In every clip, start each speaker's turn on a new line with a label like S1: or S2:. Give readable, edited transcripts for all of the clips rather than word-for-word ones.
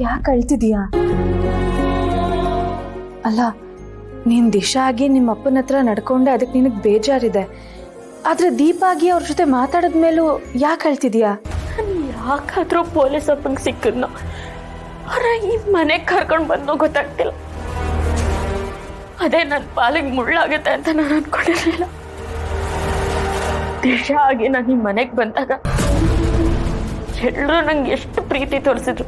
S1: ಯಾಕೆ ಅಳ್ತಿದೀಯಾ? ಅಲ್ಲ, ನೀನ್ ದಿಶಾ ಆಗಿ ನಿಮ್ಮ ಅಪ್ಪನ ಹತ್ರ ನಡ್ಕೊಂಡೆ, ಅದಕ್ಕೆ ನಿನಗೆ ಬೇಜಾರಿದೆ. ಆದ್ರೆ ದೀಪ ಆಗಿ ಅವ್ರ ಜೊತೆ ಮಾತಾಡಿದ್ಮೇಲೂ ಯಾಕೆ ಅಳ್ತಿದೀಯಾ?
S2: ಯಾಕಾದ್ರೂ ಪೊಲೀಸ್ ಅಪ್ಪಂಗೆ ಸಿಕ್ಕಿದ್ನೋ ಅವ್ರ ಈ ಮನೆಗೆ ಕರ್ಕೊಂಡು ಬಂದು ಗೊತ್ತಾಗ್ತಿಲ್ಲ. ಅದೇ ನನ್ನ ಪಾಲಿಗೆ ಮುಳ್ಳಾಗುತ್ತೆ ಅಂತ ನಾನು ಅನ್ಕೊಂಡಿರ್ಲಿಲ್ಲ. ದಿಶಾ ಆಗಿ ನಾನು ಈ ಮನೆಗೆ ಬಂದಾಗ ಎಲ್ಲರೂ ನಂಗೆ ಎಷ್ಟು ಪ್ರೀತಿ ತೋರಿಸಿದ್ರು,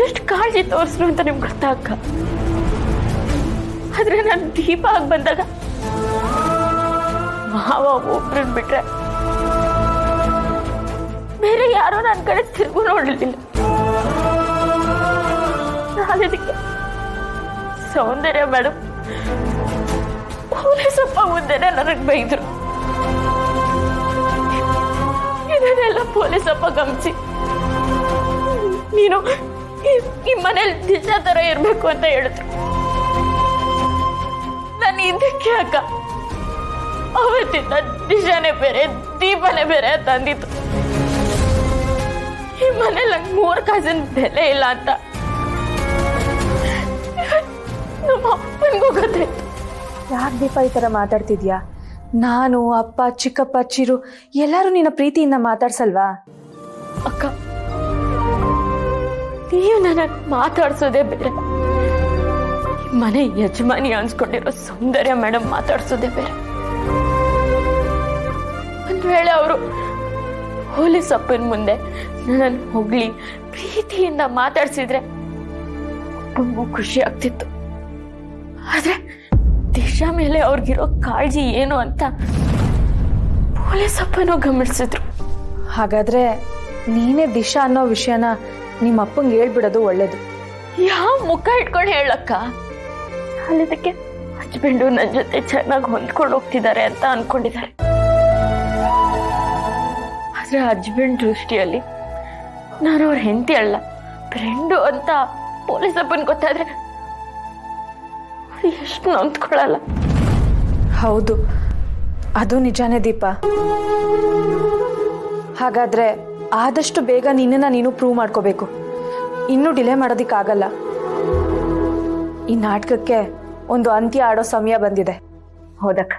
S2: ಎಷ್ಟು ಕಾಳಜಿ ತೋರಿಸಿದ್ರು ಅಂತ ನಿಮ್ಗೆ ಗೊತ್ತಾಗ. ಆದ್ರೆ ನಾನು ದೀಪ ಆಗಿ ಬಂದಾಗ ಮಾವ ಒಬ್ರನ್ನ ಬಿಟ್ರೆ ಬೇರೆ ಯಾರೋ ನನ್ನ ಕಡೆ ತಿರುಗು ನೋಡಲಿಲ್ಲ. ಅದಕ್ಕೆ ಸೌಂದರ್ಯ ಮೇಡಮ್ ಪೊಲೀಸಪ್ಪ ಮುಂದೆನೆ ನನಗೆ ಬೈದ್ರು. ಇದನ್ನೆಲ್ಲ ಪೊಲೀಸಪ್ಪ ಗಮನಿಸಿ ನೀನು ಈ ಮನೇಲಿ ದಿಶಾ ತರ ಇರ್ಬೇಕು ಅಂತ ಹೇಳಿದ್ರು. ನಾನು ಇದಕ್ಕೆ ಅಕ್ಕ ಅವತ್ತಿಂದ ದಿಶಾನೇ ಬೇರೆ ದೀಪನೇ ಬೇರೆ ಅಂತ ಅಂದಿತ್ತು. ಈ ಮನೇಲಿ ನಂಗೆ 3 ಕಾಸಿನ ಬೆಲೆ ಇಲ್ಲ ಅಂತ ನಮ್ಮ ಅಪ್ಪನಿಗೂ ಗೊತ್ತಾಯ್ತು.
S1: ಯಾಕೆ ದೀಪ ಈ ತರ ಮಾತಾಡ್ತಿದ್ಯಾ? ನಾನು, ಅಪ್ಪ, ಚಿಕ್ಕಪ್ಪ, ಚಿರು ಎಲ್ಲರೂ ನಿನ್ನ ಪ್ರೀತಿಯಿಂದ ಮಾತಾಡ್ಸಲ್ವಾ?
S2: ಅಕ್ಕ, ನೀವು ನನ್ನ ಮಾತಾಡ್ಸೋದೇ ಬೇರೆ, ಮನೆ ಯಜಮಾನಿ ಅನ್ಸ್ಕೊಂಡಿರೋ ಸೌಂದರ್ಯ ಮೇಡಮ್ ಮಾತಾಡ್ಸೋದೇ ಬೇರೆ. ಒಂದ್ ವೇಳೆ ಅವರು ಪೊಲೀಸ್ ಅಪ್ಪನ ಮುಂದೆ ನನ್ನ ಹೊಗಳಿ ಪ್ರೀತಿಯಿಂದ ಮಾತಾಡ್ಸಿದ್ರೆ ತುಂಬಾ ಖುಷಿ ಆಗ್ತಿತ್ತು. ಆದ್ರೆ ದಿಶಾ ಮೇಲೆ ಅವ್ರಿಗಿರೋ ಕಾಳಜಿ ಏನು ಅಂತ ಪೊಲೀಸ್ ಅಪ್ಪನೂ ಗಮನಿಸಿದ್ರು.
S1: ಹಾಗಾದ್ರೆ ನೀನೇ ದಿಶಾ ಅನ್ನೋ ವಿಷಯನ ನಿಮ್ಮ ಅಪ್ಪಂಗೆ ಹೇಳ್ಬಿಡೋದು ಒಳ್ಳೇದು.
S2: ಯಾವ ಮುಖ ಇಟ್ಕೊಂಡು ಹೇಳಕ್ಕ? ಅಲ್ಲಿದ್ದಕ್ಕೆ ಹಸ್ಬೆಂಡು ನನ್ನ ಜೊತೆ ಚೆನ್ನಾಗಿ ಹೊಂದ್ಕೊಂಡು ಹೋಗ್ತಿದ್ದಾರೆ ಅಂತ ಅನ್ಕೊಂಡಿದ್ದಾರೆ. ಆದ್ರೆ ಹಸ್ಬೆಂಡ್ ದೃಷ್ಟಿಯಲ್ಲಿ ನಾನು ಅವ್ರ ಹೆಂಡತಿ ಅಲ್ಲ, ಫ್ರೆಂಡು ಅಂತ ಪೊಲೀಸ್ ಅಪ್ಪನ್ ಗೊತ್ತಾದ್ರೆ ಎಷ್ಟು ನೊಂದ್ಕೊಳ್ಳಲ್ಲ.
S1: ಹೌದು, ಅದು ನಿಜಾನೇ ದೀಪ. ಹಾಗಾದ್ರೆ ಆದಷ್ಟು ಬೇಗ ನಿನ್ನನ್ನ ನೀನು ಪ್ರೂವ್ ಮಾಡ್ಕೋಬೇಕು. ಇನ್ನೂ ಡಿಲೇ ಮಾಡೋದಿಕ್ಕಾಗಲ್ಲ. ಈ ನಾಟಕಕ್ಕೆ ಒಂದು ಅಂತ್ಯ ಆಡೋ ಸಮಯ ಬಂದಿದೆ.
S2: ಹೌದಕ್ಕ,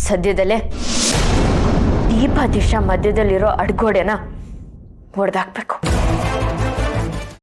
S2: ಸದ್ಯದಲ್ಲೇ ದೀಪ ದಿಶಾ ಮಧ್ಯದಲ್ಲಿರೋ ಅಡ್ಗೋಡೆನ ಹೊಡೆದಾಕ್ಬೇಕು.